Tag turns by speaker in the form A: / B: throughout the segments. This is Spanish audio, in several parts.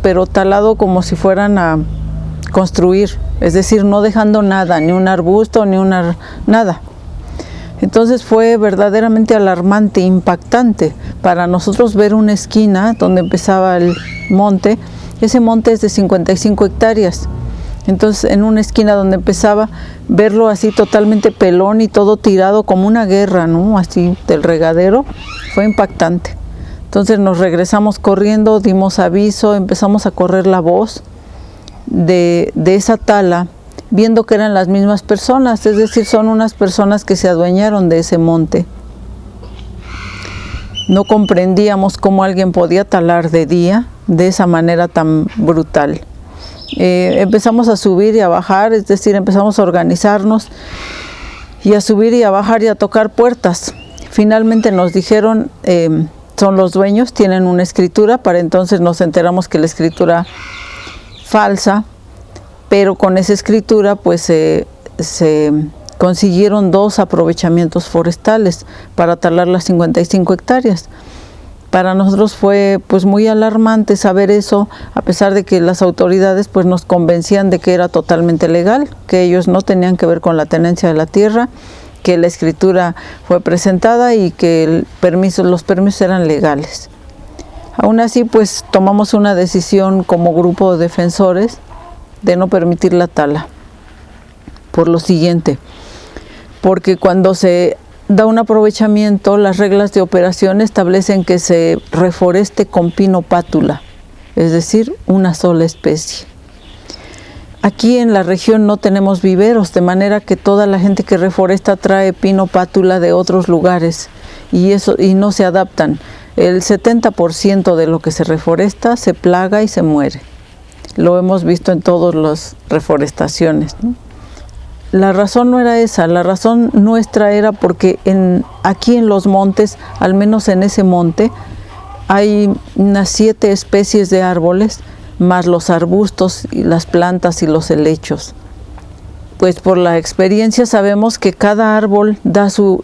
A: pero talado como si fueran a construir, es decir, no dejando nada, ni un arbusto, nada. Entonces fue verdaderamente alarmante, impactante para nosotros ver una esquina donde empezaba el monte. Ese monte es de 55 hectáreas. Entonces, en una esquina donde empezaba, verlo así totalmente pelón y todo tirado como una guerra, ¿no? Así del regadero, fue impactante. Entonces nos regresamos corriendo, dimos aviso, empezamos a correr la voz de esa tala, viendo que eran las mismas personas, es decir, son unas personas que se adueñaron de ese monte. No comprendíamos cómo alguien podía talar de día de esa manera tan brutal. Empezamos a subir y a bajar, es decir, empezamos a organizarnos y a subir y a bajar y a tocar puertas. Finalmente nos dijeron, son los dueños, tienen una escritura. Para entonces nos enteramos que la escritura falsa, pero con esa escritura pues se consiguieron 2 aprovechamientos forestales para talar las 55 hectáreas. Para nosotros fue pues muy alarmante saber eso, a pesar de que las autoridades pues nos convencían de que era totalmente legal, que ellos no tenían que ver con la tenencia de la tierra, que la escritura fue presentada y que los permisos eran legales. Aún así pues tomamos una decisión como grupo de defensores de no permitir la tala, por lo siguiente, porque cuando se da un aprovechamiento, las reglas de operación establecen que se reforeste con pino pátula, es decir, una sola especie. Aquí en la región no tenemos viveros, de manera que toda la gente que reforesta trae pino pátula de otros lugares y no se adaptan. El 70% de lo que se reforesta se plaga y se muere. Lo hemos visto en todas las reforestaciones, ¿no? La razón no era esa, la razón nuestra era porque aquí en los montes, al menos en ese monte, hay unas 7 especies de árboles, más los arbustos y las plantas y los helechos. Pues por la experiencia sabemos que cada árbol da su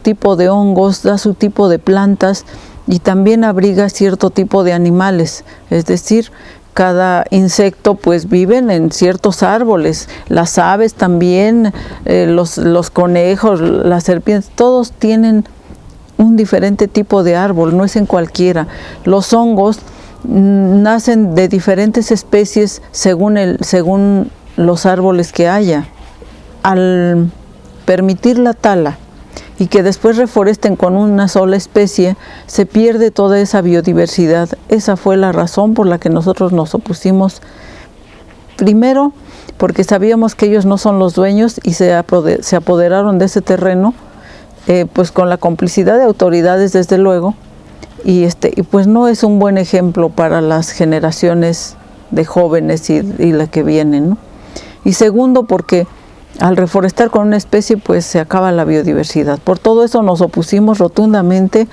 A: tipo de hongos, da su tipo de plantas y también abriga cierto tipo de animales, es decir, cada insecto pues viven en ciertos árboles, las aves también, los conejos, las serpientes, todos tienen un diferente tipo de árbol, no es en cualquiera. Los hongos nacen de diferentes especies según los árboles que haya. Al permitir la tala y que después reforesten con una sola especie, se pierde toda esa biodiversidad. Esa fue la razón por la que nosotros nos opusimos. Primero, porque sabíamos que ellos no son los dueños y se apoderaron de ese terreno, pues con la complicidad de autoridades, desde luego, y pues no es un buen ejemplo para las generaciones de jóvenes y las que vienen, ¿no? Y segundo, porque al reforestar con una especie, pues se acaba la biodiversidad. Por todo eso nos opusimos rotundamente.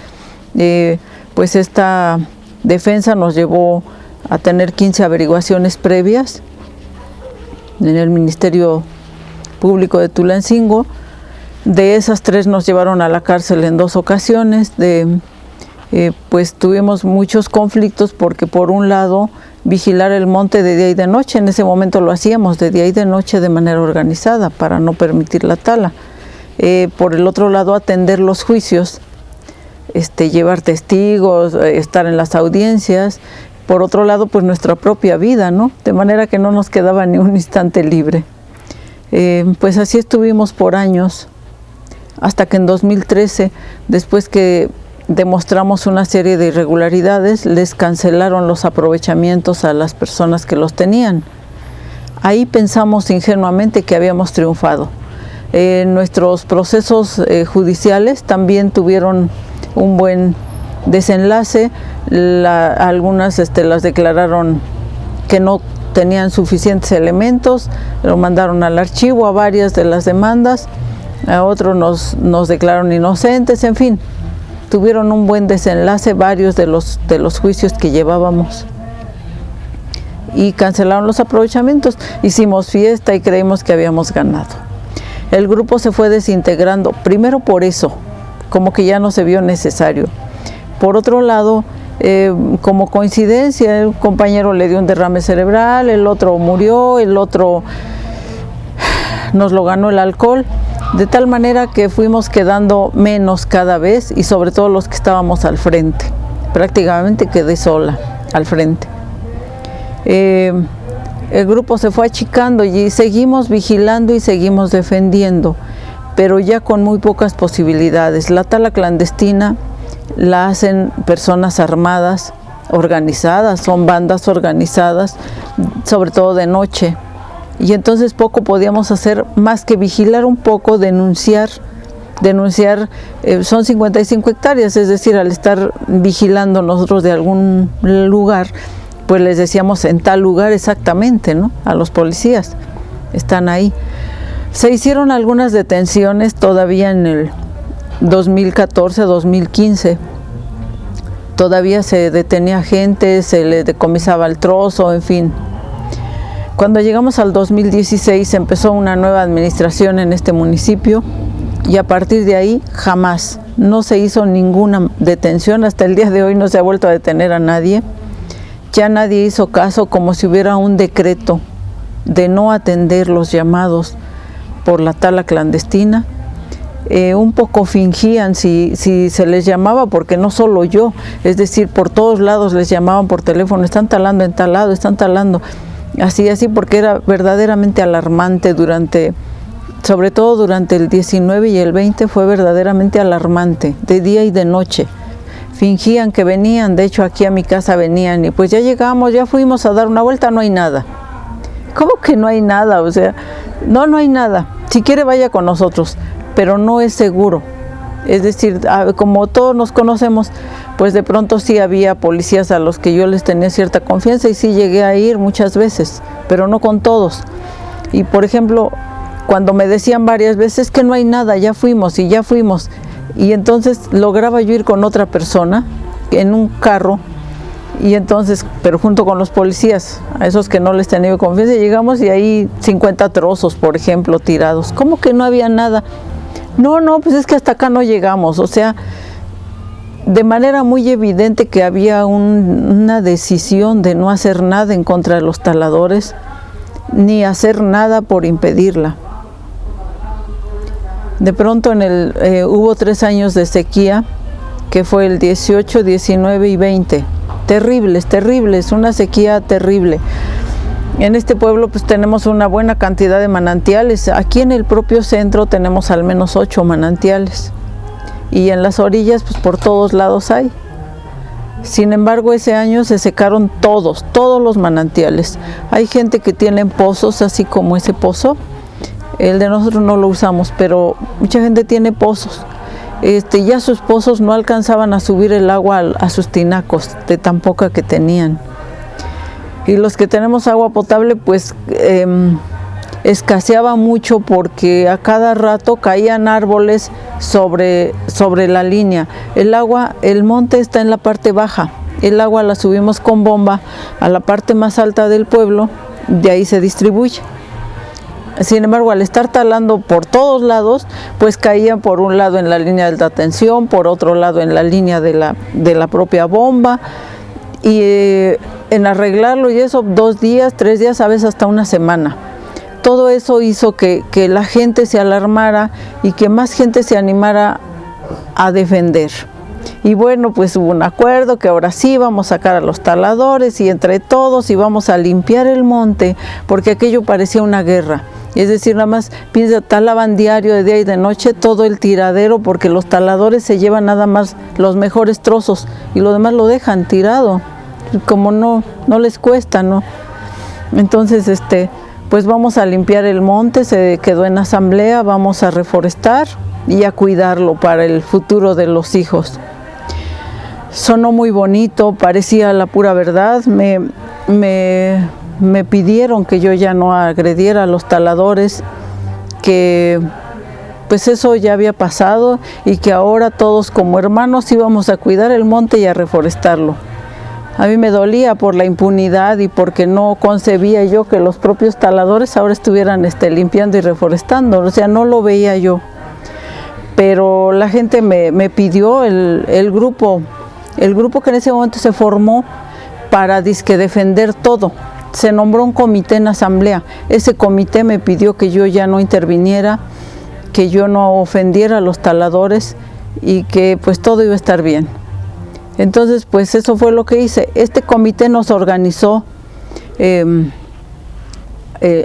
A: Pues esta defensa nos llevó a tener 15 averiguaciones previas en el Ministerio Público de Tulancingo. De esas 3 nos llevaron a la cárcel en 2 ocasiones. Pues tuvimos muchos conflictos porque, por un lado, vigilar el monte de día y de noche. En ese momento lo hacíamos de día y de noche de manera organizada para no permitir la tala. Por el otro lado, atender los juicios, llevar testigos, estar en las audiencias. Por otro lado, pues nuestra propia vida, ¿no? De manera que no nos quedaba ni un instante libre. Pues así estuvimos por años, hasta que en 2013, después que demostramos una serie de irregularidades, les cancelaron los aprovechamientos a las personas que los tenían. Ahí pensamos ingenuamente que habíamos triunfado. Nuestros procesos judiciales también tuvieron un buen desenlace. Algunas las declararon que no tenían suficientes elementos, lo mandaron al archivo a varias de las demandas, a otros nos declararon inocentes, en fin. Tuvieron un buen desenlace varios de los juicios que llevábamos y cancelaron los aprovechamientos. Hicimos fiesta y creímos que habíamos ganado. El grupo se fue desintegrando, primero por eso, como que ya no se vio necesario. Por otro lado, como coincidencia, un compañero le dio un derrame cerebral, el otro murió, el otro nos lo ganó el alcohol, de tal manera que fuimos quedando menos cada vez y sobre todo los que estábamos al frente. Prácticamente quedé sola al frente. El grupo se fue achicando y seguimos vigilando y seguimos defendiendo, pero ya con muy pocas posibilidades. La tala clandestina la hacen personas armadas, organizadas, son bandas organizadas, sobre todo de noche. Y entonces poco podíamos hacer más que vigilar un poco, denunciar, son 55 hectáreas, es decir, al estar vigilando nosotros de algún lugar, pues les decíamos en tal lugar exactamente, ¿no? A los policías, están ahí. Se hicieron algunas detenciones todavía en el 2014-2015, todavía se detenía gente, se le decomisaba el trozo, en fin. Cuando llegamos al 2016 empezó una nueva administración en este municipio y a partir de ahí jamás, no se hizo ninguna detención, hasta el día de hoy no se ha vuelto a detener a nadie. Ya nadie hizo caso, como si hubiera un decreto de no atender los llamados por la tala clandestina. Un poco fingían si se les llamaba, porque no solo yo, es decir, por todos lados les llamaban por teléfono, están talando en tal lado, están talando. Así, porque era verdaderamente alarmante sobre todo durante el 19 y el 20 fue verdaderamente alarmante, de día y de noche. Fingían que venían, de hecho aquí a mi casa venían y pues ya llegamos, ya fuimos a dar una vuelta, no hay nada. ¿Cómo que no hay nada? O sea, no hay nada. Si quiere vaya con nosotros, pero no es seguro. Es decir, como todos nos conocemos, pues de pronto sí había policías a los que yo les tenía cierta confianza y sí llegué a ir muchas veces, pero no con todos. Y por ejemplo, cuando me decían varias veces que no hay nada, ya fuimos, y entonces lograba yo ir con otra persona en un carro, y entonces, pero junto con los policías, a esos que no les tenía confianza, llegamos y ahí 50 trozos, por ejemplo, tirados. ¿Cómo que no había nada? No, pues es que hasta acá no llegamos, o sea, de manera muy evidente que había una decisión de no hacer nada en contra de los taladores, ni hacer nada por impedirla. De pronto hubo 3 años de sequía, que fue el 18, 19 y 20, terribles, una sequía terrible. En este pueblo pues tenemos una buena cantidad de manantiales. Aquí en el propio centro tenemos al menos 8 manantiales y en las orillas pues por todos lados hay. Sin embargo, ese año se secaron todos los manantiales. Hay gente que tiene pozos así como ese pozo. El de nosotros no lo usamos, pero mucha gente tiene pozos. Ya sus pozos no alcanzaban a subir el agua a sus tinacos de tan poca que tenían. Y los que tenemos agua potable pues escaseaba mucho porque a cada rato caían árboles sobre la línea. El monte está en la parte baja, el agua la subimos con bomba a la parte más alta del pueblo, de ahí se distribuye. Sin embargo, al estar talando por todos lados, pues caían por un lado en la línea de alta tensión, por otro lado en la línea de la propia bomba, y en arreglarlo y eso 2 días, 3 días, a veces hasta una semana. Todo eso hizo que la gente se alarmara y que más gente se animara a defender. Y bueno, pues hubo un acuerdo que ahora sí vamos a sacar a los taladores y entre todos íbamos a limpiar el monte, porque aquello parecía una guerra. Es decir, nada más talaban diario, de día y de noche, todo el tiradero, porque los taladores se llevan nada más los mejores trozos y lo demás lo dejan tirado, como no les cuesta, ¿no? Entonces, pues vamos a limpiar el monte, se quedó en asamblea, vamos a reforestar y a cuidarlo para el futuro de los hijos. Sonó muy bonito, parecía la pura verdad. Me pidieron que yo ya no agrediera a los taladores, que pues eso ya había pasado y que ahora todos como hermanos íbamos a cuidar el monte y a reforestarlo. A mí me dolía por la impunidad y porque no concebía yo que los propios taladores ahora estuvieran limpiando y reforestando, o sea, no lo veía yo. Pero la gente me pidió, el grupo El grupo que en ese momento se formó para disque defender todo. Se nombró un comité en asamblea. Ese comité me pidió que yo ya no interviniera, que yo no ofendiera a los taladores y que pues todo iba a estar bien. Entonces pues eso fue lo que hice. Este comité nos organizó,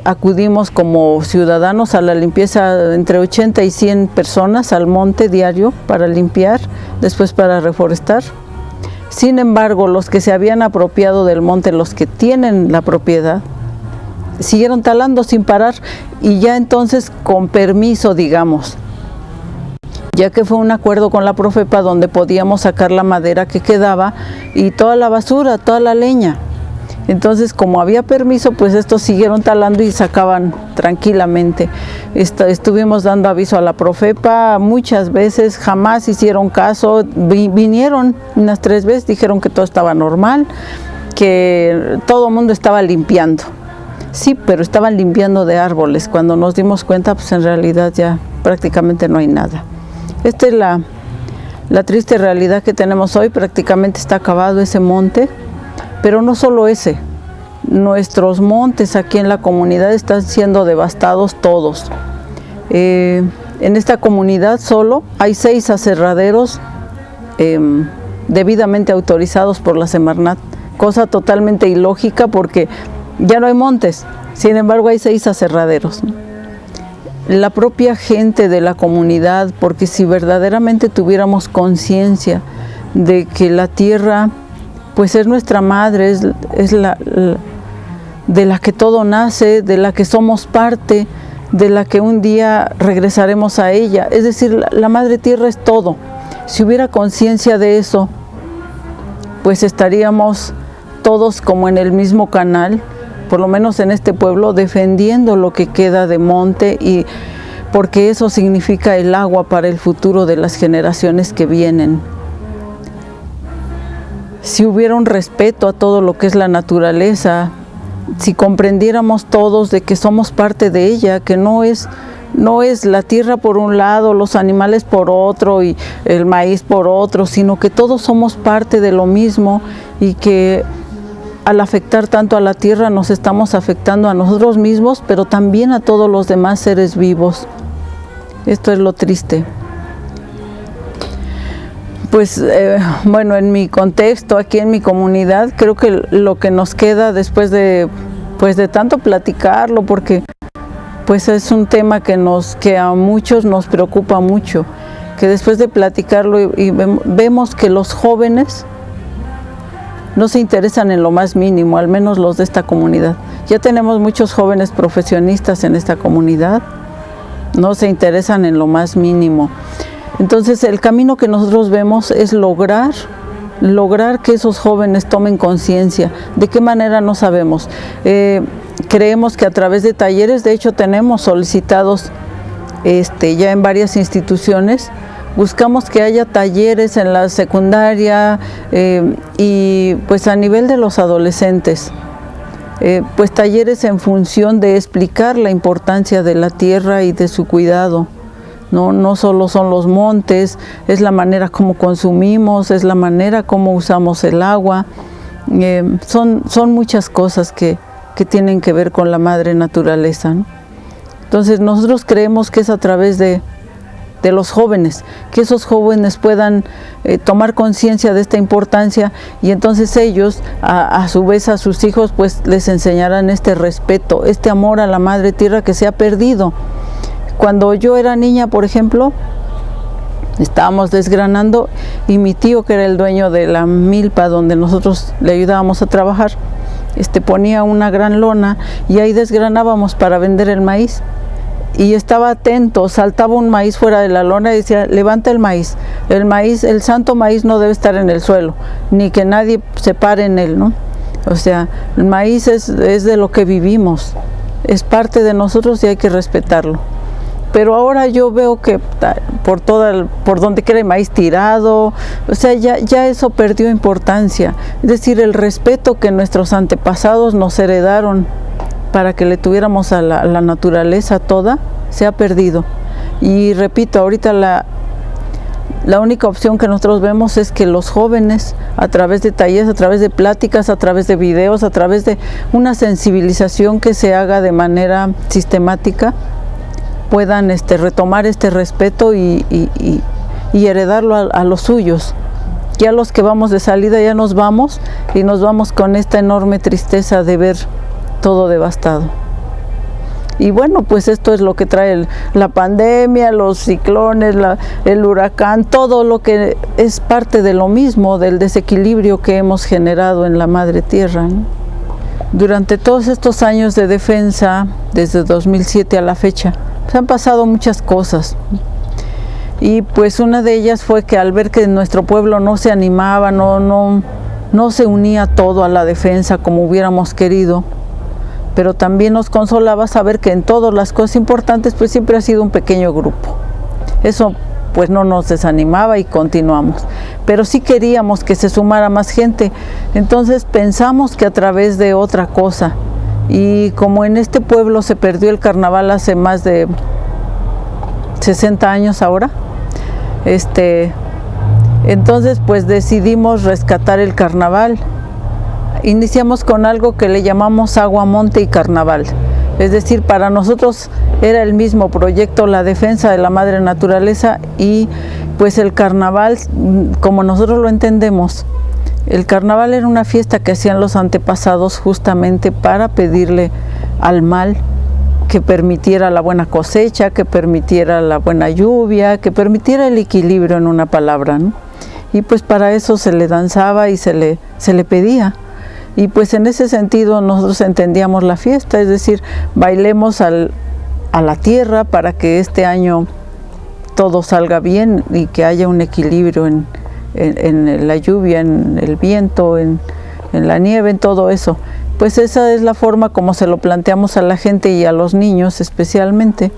A: acudimos como ciudadanos a la limpieza entre 80 y 100 personas al monte diario para limpiar, después para reforestar. Sin embargo, los que se habían apropiado del monte, los que tienen la propiedad, siguieron talando sin parar y ya entonces con permiso, digamos, ya que fue un acuerdo con la Profepa donde podíamos sacar la madera que quedaba y toda la basura, toda la leña. Entonces, como había permiso, pues estos siguieron talando y sacaban tranquilamente. Estuvimos dando aviso a la Profepa muchas veces, jamás hicieron caso. Vinieron unas 3 veces, dijeron que todo estaba normal, que todo el mundo estaba limpiando. Sí, pero estaban limpiando de árboles. Cuando nos dimos cuenta, pues en realidad ya prácticamente no hay nada. Esta es la triste realidad que tenemos hoy. Prácticamente está acabado ese monte. Pero no solo ese, nuestros montes aquí en la comunidad están siendo devastados todos. En esta comunidad solo hay 6 aserraderos debidamente autorizados por la Semarnat, cosa totalmente ilógica porque ya no hay montes, sin embargo hay 6 aserraderos. La propia gente de la comunidad, porque si verdaderamente tuviéramos conciencia de que la tierra pues es nuestra madre, es de la que todo nace, de la que somos parte, de la que un día regresaremos a ella. Es decir, la madre tierra es todo. Si hubiera conciencia de eso, pues estaríamos todos como en el mismo canal, por lo menos en este pueblo, defendiendo lo que queda de monte, y porque eso significa el agua para el futuro de las generaciones que vienen. Si hubiera un respeto a todo lo que es la naturaleza, si comprendiéramos todos de que somos parte de ella, que no es la tierra por un lado, los animales por otro y el maíz por otro, sino que todos somos parte de lo mismo y que al afectar tanto a la tierra nos estamos afectando a nosotros mismos, pero también a todos los demás seres vivos. Esto es lo triste. Pues bueno, en mi contexto, aquí en mi comunidad, creo que lo que nos queda después de tanto platicarlo, porque pues es un tema que a muchos nos preocupa mucho, que después de platicarlo y vemos que los jóvenes no se interesan en lo más mínimo, al menos los de esta comunidad. Ya tenemos muchos jóvenes profesionistas en esta comunidad, no se interesan en lo más mínimo. Entonces el camino que nosotros vemos es lograr que esos jóvenes tomen conciencia. ¿De qué manera? No sabemos. Creemos que a través de talleres, de hecho tenemos solicitados ya en varias instituciones, buscamos que haya talleres en la secundaria y pues a nivel de los adolescentes. Pues talleres en función de explicar la importancia de la tierra y de su cuidado. No solo son los montes, es la manera como consumimos, es la manera como usamos el agua. Son muchas cosas que tienen que ver con la madre naturaleza, ¿no? Entonces nosotros creemos que es a través de los jóvenes, que esos jóvenes puedan tomar conciencia de esta importancia y entonces ellos a su vez a sus hijos pues les enseñarán este respeto, este amor a la madre tierra que se ha perdido. Cuando yo era niña, por ejemplo, estábamos desgranando y mi tío, que era el dueño de la milpa donde nosotros le ayudábamos a trabajar, ponía una gran lona y ahí desgranábamos para vender el maíz. Y estaba atento, saltaba un maíz fuera de la lona y decía, levanta el maíz, el santo maíz no debe estar en el suelo, ni que nadie se pare en él, ¿no? O sea, el maíz es de lo que vivimos, es parte de nosotros y hay que respetarlo. Pero ahora yo veo que por donde quiera hay maíz tirado, o sea, ya eso perdió importancia. Es decir, el respeto que nuestros antepasados nos heredaron para que le tuviéramos a la naturaleza toda, se ha perdido. Y repito, ahorita La única opción que nosotros vemos es que los jóvenes, a través de talleres, a través de pláticas, a través de videos, a través de una sensibilización que se haga de manera sistemática, puedan retomar este respeto y heredarlo a los suyos. Ya los que vamos de salida ya nos vamos, y nos vamos con esta enorme tristeza de ver todo devastado. Y bueno, pues esto es lo que trae la pandemia, los ciclones, el huracán, todo lo que es parte de lo mismo, del desequilibrio que hemos generado en la madre tierra, ¿no? Durante todos estos años de defensa, desde 2007 a la fecha, pues han pasado muchas cosas. Y pues una de ellas fue que al ver que nuestro pueblo no se animaba, no se unía todo a la defensa como hubiéramos querido, pero también nos consolaba saber que en todas las cosas importantes pues siempre ha sido un pequeño grupo. Eso pues no nos desanimaba y continuamos. Pero sí queríamos que se sumara más gente, entonces pensamos que a través de otra cosa, y como en este pueblo se perdió el carnaval hace más de 60 años ahora, entonces pues decidimos rescatar el carnaval. Iniciamos con algo que le llamamos Agua, Monte y Carnaval. Es decir, para nosotros era el mismo proyecto, la defensa de la madre naturaleza y pues el carnaval, como nosotros lo entendemos. El carnaval era una fiesta que hacían los antepasados justamente para pedirle al mal que permitiera la buena cosecha, que permitiera la buena lluvia, que permitiera el equilibrio, en una palabra, ¿no? Y pues para eso se le danzaba y se le pedía. Y pues en ese sentido nosotros entendíamos la fiesta, es decir, bailemos a la tierra para que este año todo salga bien y que haya un equilibrio en la lluvia, en el viento, en la nieve, en todo eso. Pues esa es la forma como se lo planteamos a la gente y a los niños especialmente.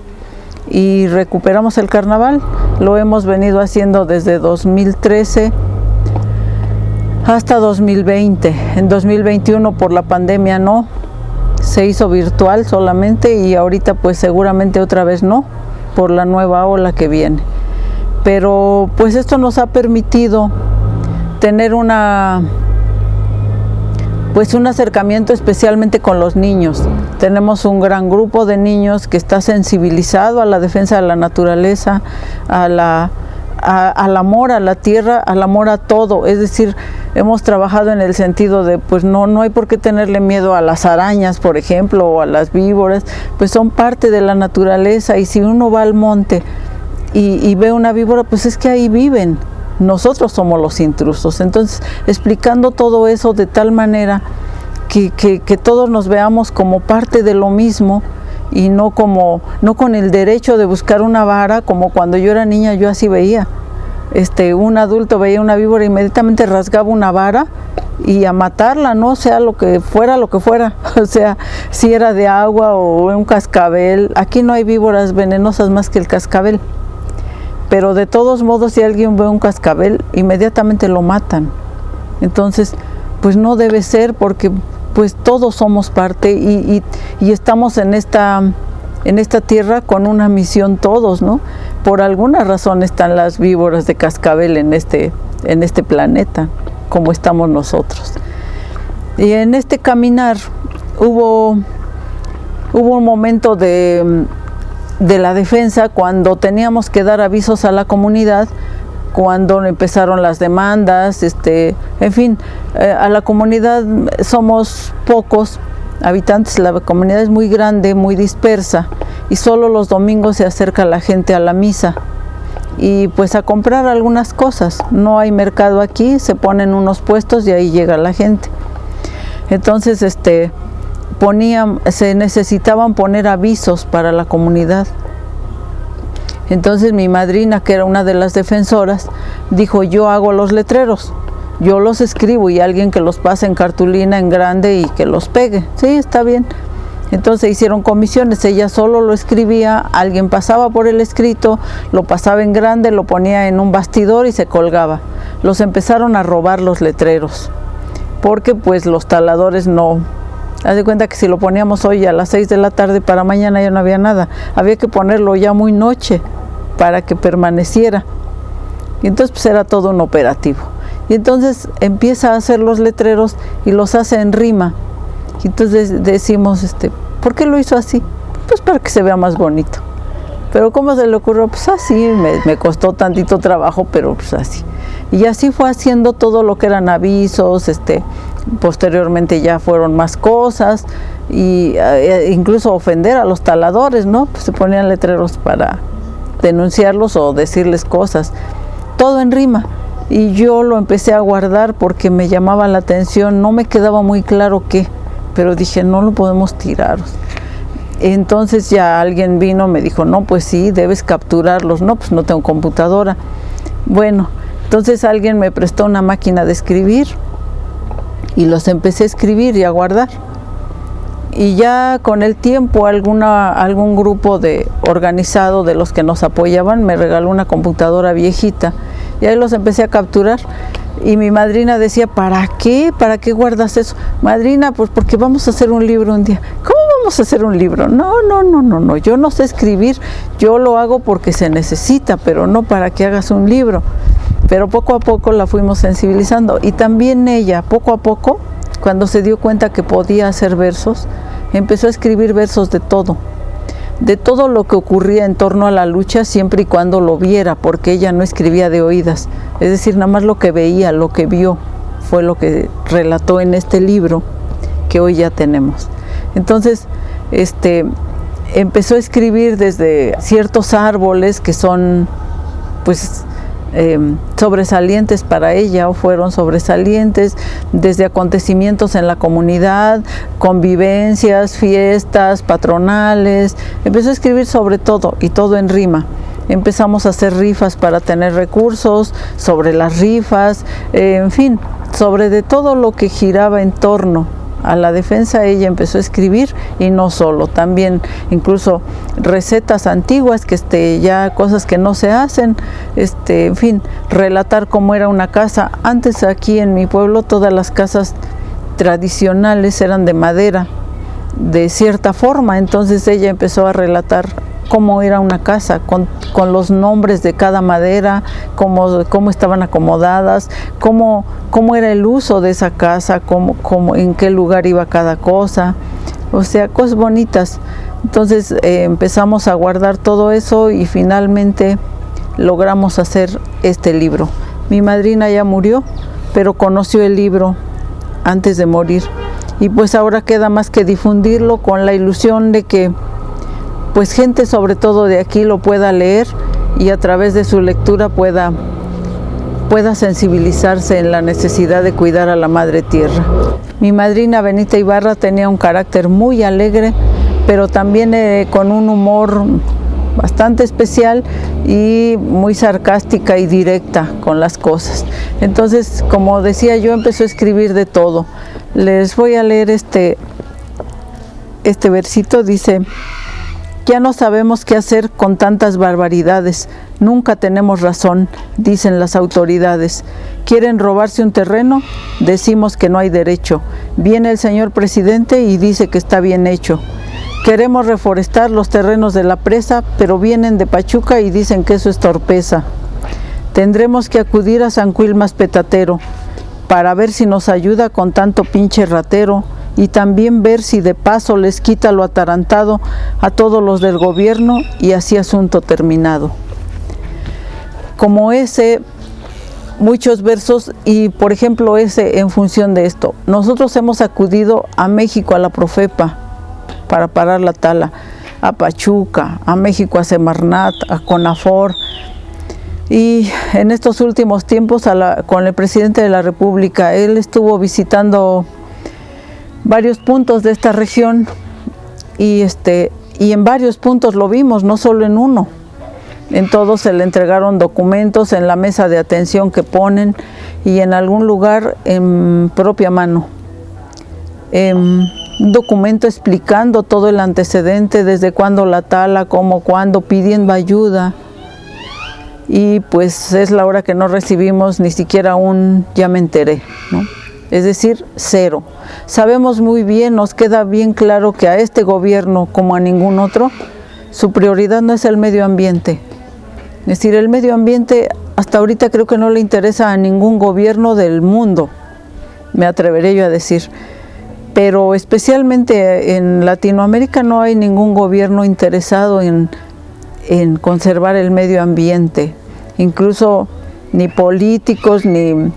A: Y recuperamos el carnaval, lo hemos venido haciendo desde 2013 hasta 2020. En 2021 por la pandemia no, se hizo virtual solamente, y ahorita pues seguramente otra vez no, por la nueva ola que viene. Pero pues esto nos ha permitido tener un acercamiento especialmente con los niños. Tenemos un gran grupo de niños que está sensibilizado a la defensa de la naturaleza, al amor a la tierra, al amor a todo. Es decir, hemos trabajado en el sentido de pues no hay por qué tenerle miedo a las arañas, por ejemplo, o a las víboras, pues son parte de la naturaleza, y si uno va al monte y ve una víbora, pues es que ahí viven. Nosotros somos los intrusos. Entonces, explicando todo eso de tal manera que todos nos veamos como parte de lo mismo, y no con el derecho de buscar una vara, como cuando yo era niña yo así veía. Un adulto veía una víbora, inmediatamente rasgaba una vara y a matarla, no sea lo que fuera, o sea, si era de agua o un cascabel. Aquí no hay víboras venenosas más que el cascabel, pero de todos modos si alguien ve un cascabel, inmediatamente lo matan. Entonces, pues no debe ser, porque pues todos somos parte y estamos en esta tierra con una misión todos, ¿no? Por alguna razón están las víboras de cascabel en este planeta, como estamos nosotros. Y en este caminar hubo un momento de la defensa cuando teníamos que dar avisos a la comunidad, cuando empezaron las demandas, en fin, a la comunidad somos pocos habitantes, la comunidad es muy grande, muy dispersa, y solo los domingos se acerca la gente a la misa y pues a comprar algunas cosas. No hay mercado aquí, se ponen unos puestos y ahí llega la gente. Entonces se necesitaban poner avisos para la comunidad. Entonces mi madrina, que era una de las defensoras, dijo: yo hago los letreros, yo los escribo, y alguien que los pase en cartulina en grande y que los pegue. Sí, está bien. Entonces hicieron comisiones, ella solo lo escribía, alguien pasaba por el escrito, lo pasaba en grande, lo ponía en un bastidor y se colgaba. Los empezaron a robar los letreros, porque pues los taladores no. Haz de cuenta que si lo poníamos hoy a las 6 de la tarde, para mañana ya no había nada. Había que ponerlo ya muy noche para que permaneciera. Y entonces pues era todo un operativo. Y entonces empieza a hacer los letreros y los hace en rima. Y entonces decimos, ¿por qué lo hizo así? Pues para que se vea más bonito. Pero ¿cómo se le ocurrió? Pues así, me costó tantito trabajo, pero pues así. Y así fue haciendo todo lo que eran avisos, posteriormente ya fueron más cosas, y incluso ofender a los taladores, ¿no? Pues se ponían letreros para denunciarlos o decirles cosas. Todo en rima. Y yo lo empecé a guardar porque me llamaba la atención, no me quedaba muy claro qué, pero dije, no lo podemos tirar. Entonces ya alguien vino, me dijo, no, pues sí, debes capturarlos. No, pues no tengo computadora. Bueno, entonces alguien me prestó una máquina de escribir y los empecé a escribir y a guardar. Y ya con el tiempo algún grupo organizado de los que nos apoyaban me regaló una computadora viejita y ahí los empecé a capturar. Y mi madrina decía, ¿para qué? ¿Para qué guardas eso? Madrina, pues porque vamos a hacer un libro un día. ¿Cómo vamos a hacer un libro? No, yo no sé escribir, yo lo hago porque se necesita, pero no para que hagas un libro. Pero poco a poco la fuimos sensibilizando. Y también ella, poco a poco, cuando se dio cuenta que podía hacer versos, empezó a escribir versos de todo lo que ocurría en torno a la lucha, siempre y cuando lo viera, porque ella no escribía de oídas, es decir, nada más lo que veía, lo que vio, fue lo que relató en este libro que hoy ya tenemos. Entonces, empezó a escribir desde ciertos árboles que son, pues, sobresalientes para ella o fueron sobresalientes, desde acontecimientos en la comunidad, convivencias, fiestas, patronales. Empezó a escribir sobre todo y todo en rima. Empezamos a hacer rifas para tener recursos, sobre las rifas, en fin, sobre de todo lo que giraba en torno a la defensa. Ella empezó a escribir, y no solo, también incluso recetas antiguas, que ya cosas que no se hacen, en fin, relatar cómo era una casa. Antes aquí en mi pueblo todas las casas tradicionales eran de madera, de cierta forma, entonces ella empezó a relatar cómo era una casa, con los nombres de cada madera, cómo estaban acomodadas, cómo era el uso de esa casa, en qué lugar iba cada cosa, o sea, cosas bonitas. Entonces empezamos a guardar todo eso y finalmente logramos hacer este libro. Mi madrina ya murió, pero conoció el libro antes de morir, y pues ahora queda más que difundirlo con la ilusión de que pues gente sobre todo de aquí lo pueda leer y a través de su lectura pueda sensibilizarse en la necesidad de cuidar a la madre tierra. Mi madrina Benita Ibarra tenía un carácter muy alegre, pero también con un humor bastante especial y muy sarcástica y directa con las cosas. Entonces, como decía yo, empezó a escribir de todo. Les voy a leer este versito, dice: ya no sabemos qué hacer con tantas barbaridades, nunca tenemos razón, dicen las autoridades. ¿Quieren robarse un terreno? Decimos que no hay derecho. Viene el señor presidente y dice que está bien hecho. Queremos reforestar los terrenos de la presa, pero vienen de Pachuca y dicen que eso es torpeza. Tendremos que acudir a San Quilmas Petatero para ver si nos ayuda con tanto pinche ratero, y también ver si de paso les quita lo atarantado a todos los del gobierno, y así asunto terminado. Como ese, muchos versos, y por ejemplo ese en función de esto. Nosotros hemos acudido a México, a la Profepa, para parar la tala, a Pachuca, a México, a Semarnat, a CONAFOR, y en estos últimos tiempos con el presidente de la República. Él estuvo visitando varios puntos de esta región y en varios puntos lo vimos, no solo en uno. En todos se le entregaron documentos en la mesa de atención que ponen, y en algún lugar en propia mano. Un documento explicando todo el antecedente, desde cuándo la tala, cómo, cuándo, pidiendo ayuda. Y pues es la hora que no recibimos ni siquiera ya me enteré, ¿no? Es decir, cero. Sabemos muy bien, nos queda bien claro que a este gobierno, como a ningún otro, su prioridad no es el medio ambiente. Es decir, el medio ambiente hasta ahorita creo que no le interesa a ningún gobierno del mundo, me atreveré yo a decir. Pero especialmente en Latinoamérica no hay ningún gobierno interesado en conservar el medio ambiente. Incluso ni políticos, ni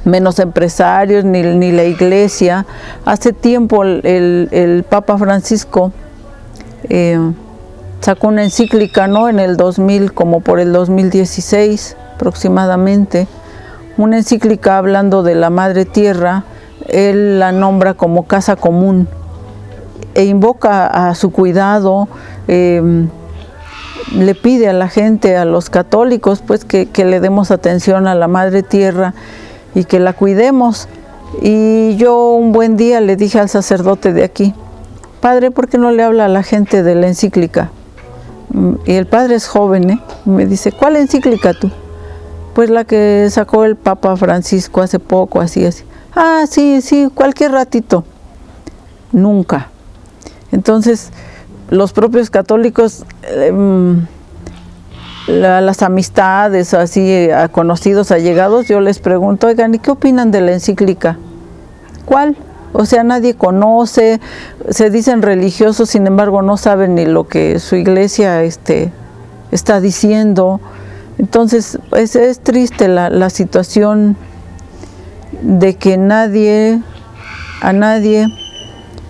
A: menos empresarios, ni la iglesia. Hace tiempo el Papa Francisco sacó una encíclica, ¿no? En el 2000, como por el 2016 aproximadamente, una encíclica hablando de la Madre Tierra. Él la nombra como casa común e invoca a su cuidado, le pide a la gente, a los católicos, pues que le demos atención a la Madre Tierra y que la cuidemos. Y yo un buen día le dije al sacerdote de aquí: padre, ¿por qué no le habla a la gente de la encíclica? Y el padre es joven, ¿eh? Me dice: ¿cuál encíclica tú? Pues la que sacó el Papa Francisco hace poco, así. Ah, sí, cualquier ratito. Nunca. Entonces, los propios católicos, las amistades, así, a conocidos, allegados, yo les pregunto: oigan, ¿y qué opinan de la encíclica? ¿Cuál? O sea, nadie conoce, se dicen religiosos, sin embargo no saben ni lo que su iglesia está diciendo. Entonces, es triste la situación de que a nadie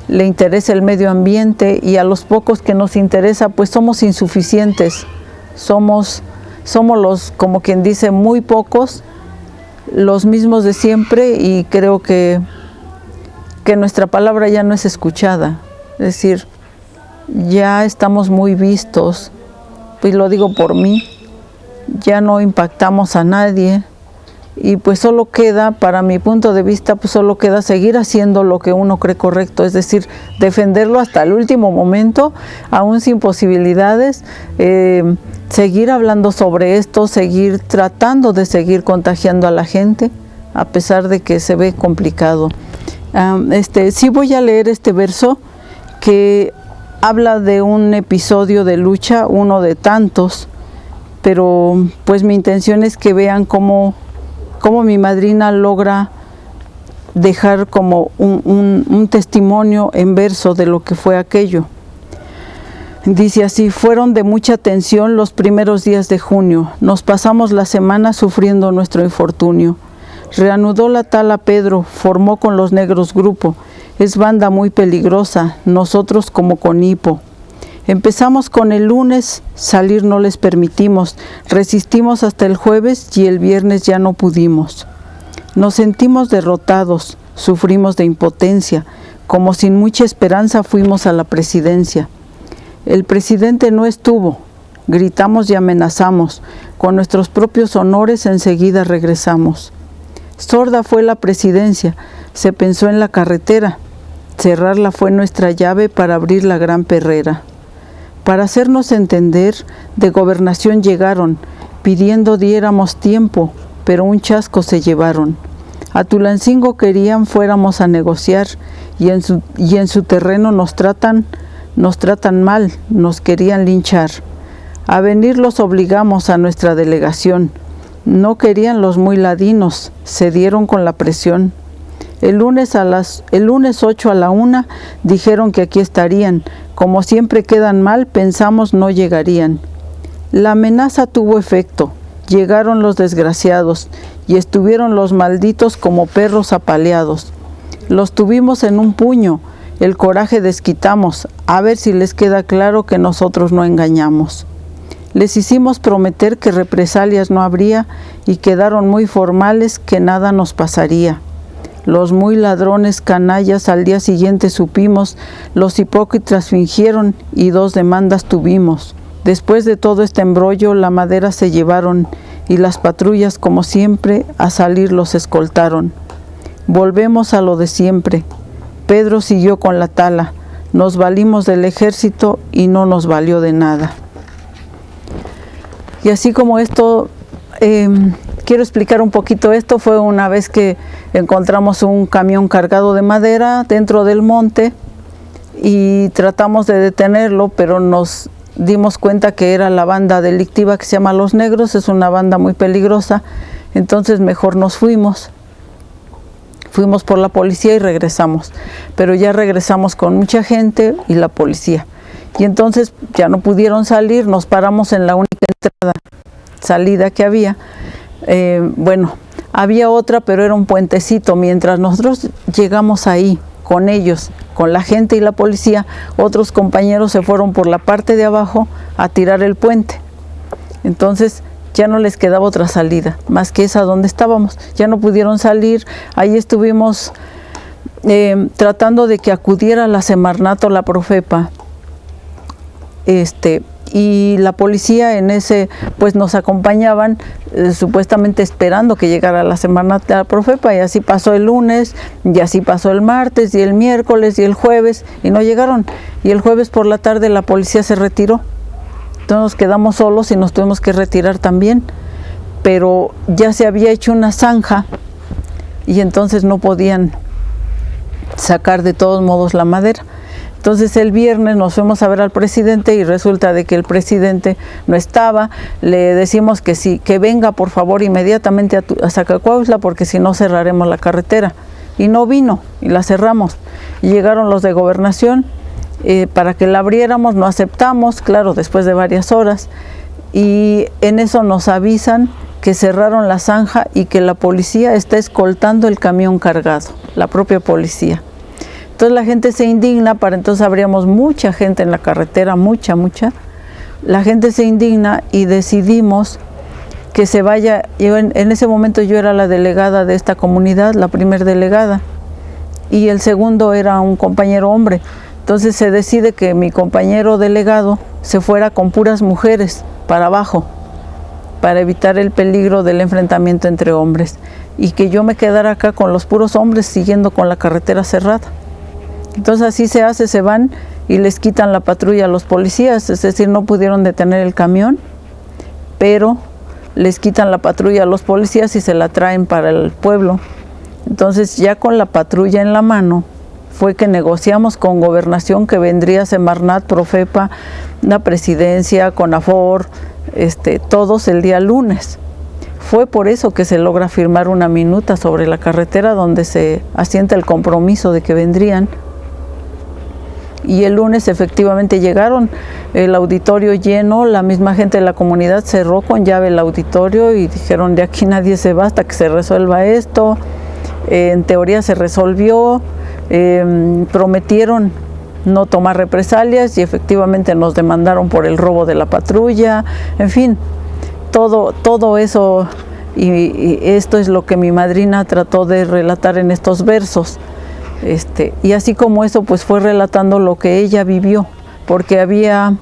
A: le interesa el medio ambiente, y a los pocos que nos interesa, pues somos insuficientes. Somos los, como quien dice, muy pocos, los mismos de siempre, y creo que nuestra palabra ya no es escuchada. Es decir, ya estamos muy vistos, pues lo digo por mí, ya no impactamos a nadie. Y pues solo queda, para mi punto de vista, pues solo queda seguir haciendo lo que uno cree correcto, es decir, defenderlo hasta el último momento, aún sin posibilidades, seguir hablando sobre esto, seguir tratando de seguir contagiando a la gente, a pesar de que se ve complicado. Sí voy a leer este verso que habla de un episodio de lucha, uno de tantos, pero pues mi intención es que vean cómo mi madrina logra dejar como un testimonio en verso de lo que fue aquello. Dice así: fueron de mucha tensión los primeros días de junio, nos pasamos la semana sufriendo nuestro infortunio. Reanudó la tala Pedro, formó con los negros grupo, es banda muy peligrosa, nosotros como con hipo. Empezamos con el lunes, salir no les permitimos, resistimos hasta el jueves y el viernes ya no pudimos. Nos sentimos derrotados, sufrimos de impotencia, como sin mucha esperanza fuimos a la presidencia. El presidente no estuvo, gritamos y amenazamos, con nuestros propios honores enseguida regresamos. Sorda fue la presidencia, se pensó en la carretera, cerrarla fue nuestra llave para abrir la gran perrera. Para hacernos entender, de gobernación llegaron, pidiendo diéramos tiempo, pero un chasco se llevaron. A Tulancingo querían fuéramos a negociar, y en su terreno nos tratan mal, nos querían linchar. A venir los obligamos a nuestra delegación. No querían los muy ladinos, cedieron con la presión. El lunes 8 a la 1 dijeron que aquí estarían. Como siempre quedan mal, pensamos no llegarían. La amenaza tuvo efecto. Llegaron los desgraciados y estuvieron los malditos como perros apaleados. Los tuvimos en un puño, el coraje desquitamos, a ver si les queda claro que nosotros no engañamos. Les hicimos prometer que represalias no habría y quedaron muy formales que nada nos pasaría. Los muy ladrones canallas al día siguiente supimos, los hipócritas fingieron y 2 demandas tuvimos. Después de todo este embrollo la madera se llevaron y las patrullas como siempre a salir los escoltaron. Volvemos a lo de siempre. Pedro siguió con la tala, nos valimos del ejército y no nos valió de nada. Y así como esto, quiero explicar un poquito esto. Fue una vez que encontramos un camión cargado de madera dentro del monte y tratamos de detenerlo, pero nos dimos cuenta que era la banda delictiva que se llama Los Negros, es una banda muy peligrosa, entonces mejor nos fuimos. Fuimos por la policía y regresamos, pero ya regresamos con mucha gente y la policía. Y entonces ya no pudieron salir, nos paramos en la única salida que había. Bueno, había otra, pero era un puentecito. Mientras nosotros llegamos ahí con ellos, con la gente y la policía, otros compañeros se fueron por la parte de abajo a tirar el puente. Entonces ya no les quedaba otra salida, más que esa donde estábamos. Ya no pudieron salir, ahí estuvimos tratando de que acudiera la Semarnat o la Profepa. Y la policía en ese, pues nos acompañaban, supuestamente esperando que llegara la Semarnat de la Profepa, y así pasó el lunes, y así pasó el martes, y el miércoles, y el jueves, y no llegaron. Y el jueves por la tarde la policía se retiró. Entonces nos quedamos solos y nos tuvimos que retirar también, pero ya se había hecho una zanja, y entonces no podían sacar de todos modos la madera. Entonces el viernes nos fuimos a ver al presidente y resulta de que el presidente no estaba. Le decimos que sí, que venga por favor inmediatamente a Zacacuautla, porque si no cerraremos la carretera. Y no vino y la cerramos. Y llegaron los de Gobernación para que la abriéramos, no aceptamos, claro, después de varias horas. Y en eso nos avisan que cerraron la zanja y que la policía está escoltando el camión cargado, la propia policía. Entonces la gente se indigna, para entonces habríamos mucha gente en la carretera, mucha. La gente se indigna y decidimos que se vaya. En ese momento yo era la delegada de esta comunidad, la primer delegada, y el segundo era un compañero hombre. Entonces se decide que mi compañero delegado se fuera con puras mujeres para abajo, para evitar el peligro del enfrentamiento entre hombres, y que yo me quedara acá con los puros hombres siguiendo con la carretera cerrada. Entonces así se hace, se van y les quitan la patrulla a los policías, es decir, no pudieron detener el camión, pero les quitan la patrulla a los policías y se la traen para el pueblo. Entonces ya con la patrulla en la mano fue que negociamos con Gobernación que vendría Semarnat, Profepa, la Presidencia, CONAFOR, todos el día lunes. Fue por eso que se logra firmar una minuta sobre la carretera donde se asienta el compromiso de que vendrían. Y el lunes efectivamente llegaron, el auditorio lleno, la misma gente de la comunidad cerró con llave el auditorio y dijeron: de aquí nadie se va hasta que se resuelva esto. En teoría se resolvió, prometieron no tomar represalias y efectivamente nos demandaron por el robo de la patrulla, en fin, todo eso, y esto es lo que mi madrina trató de relatar en estos versos. Y así como eso, pues fue relatando lo que ella vivió, porque había,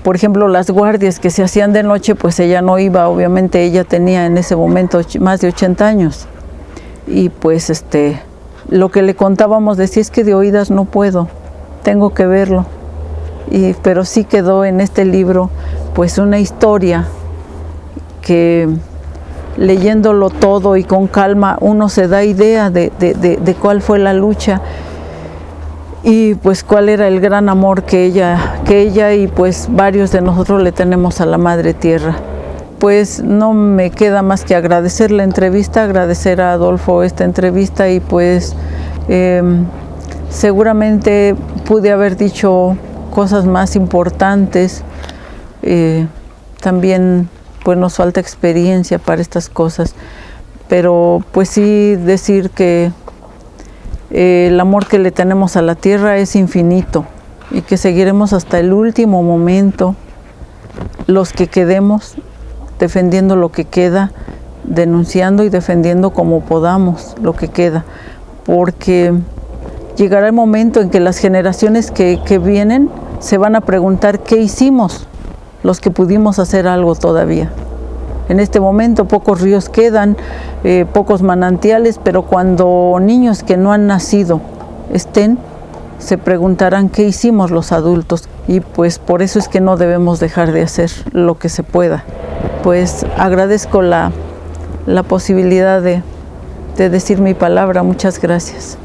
A: por ejemplo, las guardias que se hacían de noche, pues ella no iba, obviamente ella tenía en ese momento más de 80 años, y pues lo que le contábamos decía: es que de oídas no puedo, tengo que verlo. Pero sí quedó en este libro pues una historia que, leyéndolo todo y con calma, uno se da idea de cuál fue la lucha y pues cuál era el gran amor que ella y pues varios de nosotros le tenemos a la Madre Tierra. Pues no me queda más que agradecer la entrevista, agradecer a Adolfo esta entrevista, y pues seguramente pude haber dicho cosas más importantes. También pues nos falta experiencia para estas cosas, pero pues sí decir que el amor que le tenemos a la tierra es infinito y que seguiremos hasta el último momento, los que quedemos, defendiendo lo que queda, denunciando y defendiendo como podamos lo que queda, porque llegará el momento en que las generaciones que vienen se van a preguntar qué hicimos los que pudimos hacer algo todavía. En este momento pocos ríos quedan, pocos manantiales, pero cuando niños que no han nacido estén, se preguntarán qué hicimos los adultos, y pues por eso es que no debemos dejar de hacer lo que se pueda. Pues agradezco la posibilidad de decir mi palabra. Muchas gracias.